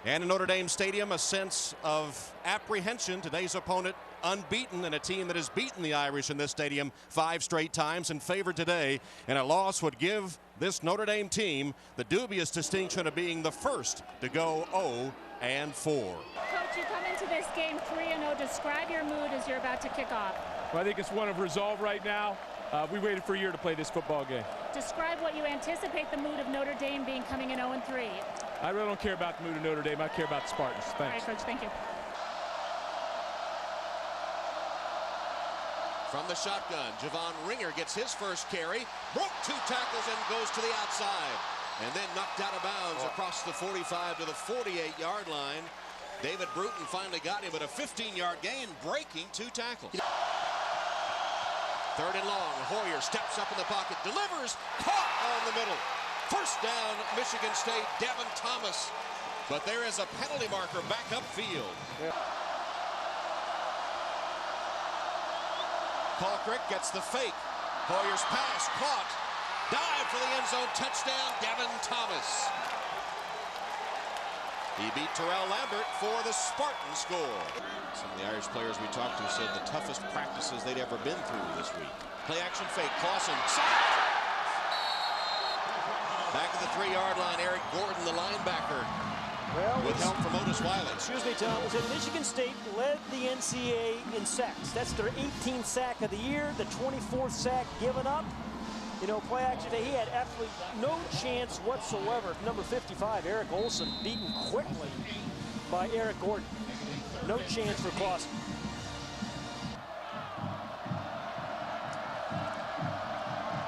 And in Notre Dame Stadium, a sense of apprehension. Today's opponent unbeaten, and a team that has beaten the Irish in this stadium 5 straight times and favored today. And a loss would give this Notre Dame team the dubious distinction of being the first to go 0-4. Coach, you come into this game 3-0. Describe your mood as you're about to kick off. Well, I think it's one of resolve right now. We waited for a year to play this football game. Describe what you anticipate the mood of Notre Dame being coming in 0-3. I really don't care about the mood of Notre Dame. I care about the Spartans. Thanks. All right, Coach, thank you. From the shotgun, Javon Ringer gets his first carry, broke 2 tackles and goes to the outside, and then knocked out of bounds across the 45 to the 48-yard line. David Bruton finally got him, but a 15-yard gain, breaking 2 tackles. 3rd and long, Hoyer steps up in the pocket, delivers, caught on the middle. First down, Michigan State, Devin Thomas. But there is a penalty marker back upfield. Yeah. Colcrick gets the fake. Hoyer's pass, caught. Dive for the end zone, touchdown, Devin Thomas. He beat Terrell Lambert for the Spartan score. Some of the Irish players we talked to said the toughest practices they'd ever been through this week. Play action fake, Clausen, sacked. Back at the 3-yard line, Eric Gordon, the linebacker, with help from Otis Wiley. Excuse me, Tom. Was it Michigan State led the NCAA in sacks? That's their 18th sack of the year, the 24th sack given up. You know, play action, he had absolutely no chance whatsoever. Number 55, Eric Olson, beaten quickly by Eric Gordon. No chance for Clausen.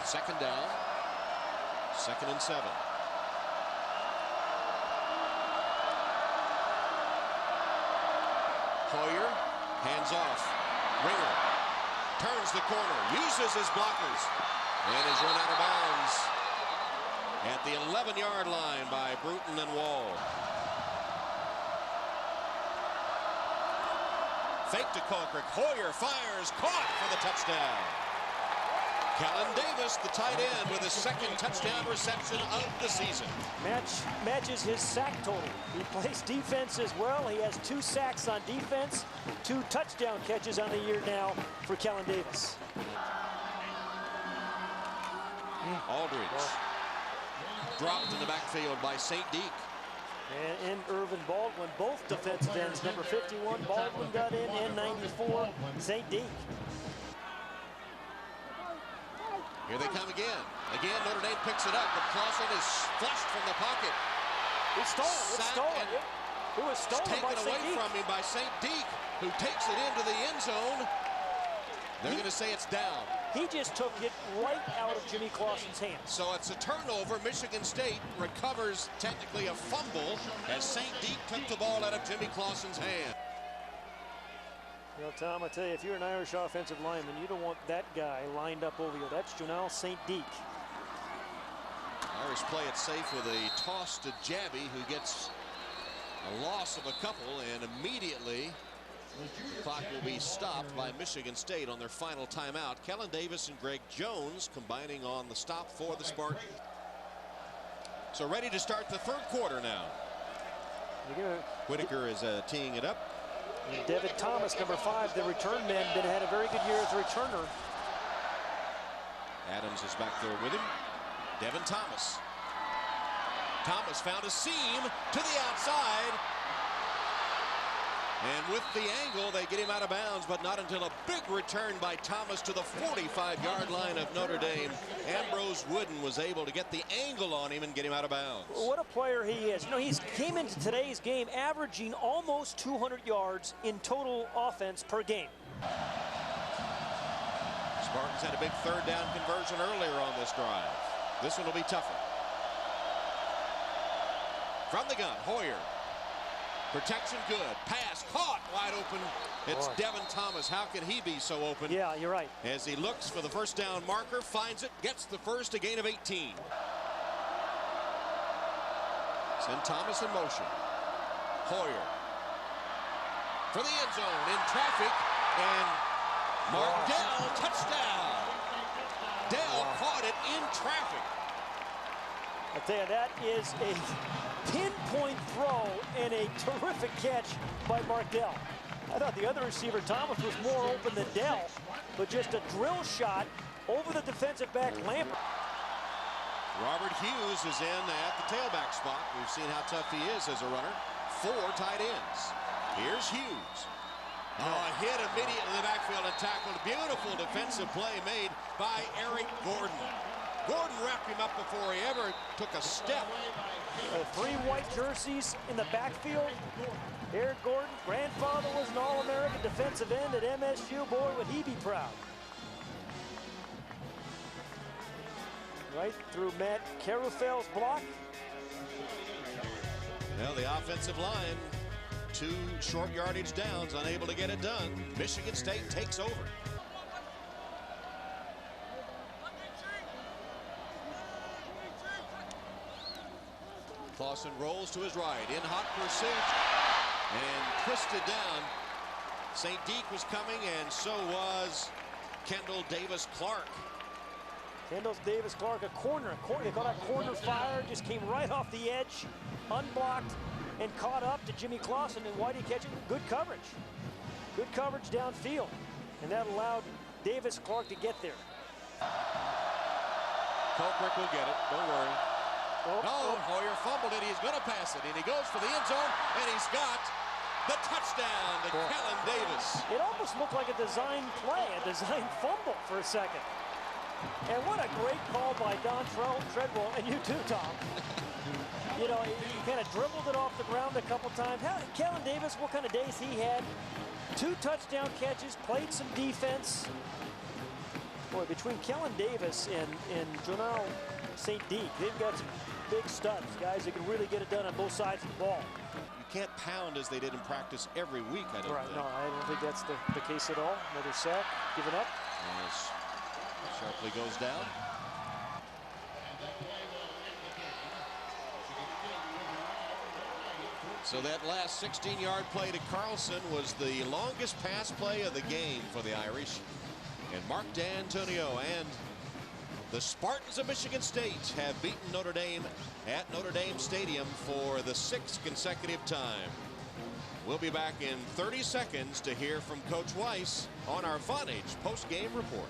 Second down, 2nd and 7. Hoyer, hands off. Ringer turns the corner, uses his blockers, and is run out of bounds at the 11-yard line by Bruton and Wall. Fake to Colcrick. Hoyer fires, caught for the touchdown. Kellen Davis, the tight end, with his 2nd touchdown reception of the season. Matches his sack total. He plays defense as well. He has 2 sacks on defense, 2 touchdown catches on the year now for Kellen Davis. Aldridge dropped in the backfield by St. Deke. And Irvin Baldwin, both defensive ends. Number 51, Baldwin got in, and 94, St. Deke. Here they come again. Again, Notre Dame picks it up, but Clausen is flushed from the pocket. It's stolen. It's stolen. It was stolen by St. Deke. Taken away from him by St. Deke, who takes it into the end zone. They're going to say it's down. He just took it right out of Jimmy Clausen's hands. So it's a turnover. Michigan State recovers technically a fumble as St. Deke took the ball out of Jimmy Clausen's hand. You know, Tom, I tell you, if you're an Irish offensive lineman, you don't want that guy lined up over you. That's Janelle St. Deke. Irish play it safe with a toss to Jabby, who gets a loss of a couple, and immediately the clock will be stopped by Michigan State on their final timeout. Kellen Davis and Greg Jones combining on the stop for the Spartans. So ready to start the 3rd quarter now. Whitaker is teeing it up. And Devin Thomas, number 5, the return man, had a very good year as a returner. Adams is back there with him. Devin Thomas. Thomas found a seam to the outside. And with the angle, they get him out of bounds, but not until a big return by Thomas to the 45-yard line of Notre Dame. Ambrose Wooden was able to get the angle on him and get him out of bounds. What a player he is. You know, he came into today's game averaging almost 200 yards in total offense per game. Spartans had a big 3rd down conversion earlier on this drive. This one will be tougher. From the gun, Hoyer. Protection good. Pass caught wide open. It's Devin Thomas. How can he be so open? Yeah, you're right. As he looks for the first down marker, finds it, gets the first, a gain of 18. Send Thomas in motion. Hoyer for the end zone in traffic, and Mark Dell, touchdown. Dell caught it in traffic. I tell you, that is a pinpoint throw and a terrific catch by Martell. I thought the other receiver, Thomas, was more open than Dell, but just a drill shot over the defensive back, Lambert. Robert Hughes is in at the tailback spot. We've seen how tough he is as a runner. 4 tight ends. Here's Hughes. Oh, hit immediately in the backfield and tackled. Beautiful defensive play made by Eric Gordon. Gordon wrapped him up before he ever took a step. 3 white jerseys in the backfield. Eric Gordon, grandfather was an All-American defensive end at MSU. Boy, would he be proud. Right through Matt Carufel's block. Well, the offensive line, 2 short yardage downs, unable to get it done. Michigan State takes over. Clausen rolls to his right, in hot pursuit, and twisted down. St. Deke was coming, and so was Kendall Davis-Clark. Kendall Davis-Clark, a corner. They call that corner fire, just came right off the edge, unblocked, and caught up to Jimmy Clausen. And why did he catch it? Good coverage. Good coverage downfield. And that allowed Davis-Clark to get there. Colquitt will get it, don't worry. Hoyer fumbled it, he's gonna pass it, and he goes for the end zone, and he's got the touchdown to Kellen Davis. It almost looked like a design play, a design fumble for a second. And what a great call by Don Treadwell, and you too, Tom. You know, he kind of dribbled it off the ground a couple times. Kellen Davis, what kind of days he had. 2 touchdown catches, played some defense. Boy, between Kellen Davis and Jonell St. Deke, they've got some big studs, guys that can really get it done on both sides of the ball. You can't pound as they did in practice every week, I don't think. No, I don't think that's the case at all. Another sack, given up. As Sharpley goes down. So that last 16-yard play to Carlson was the longest pass play of the game for the Irish. And Mark D'Antonio and the Spartans of Michigan State have beaten Notre Dame at Notre Dame Stadium for the 6th consecutive time. We'll be back in 30 seconds to hear from Coach Weiss on our Vonage post-game report.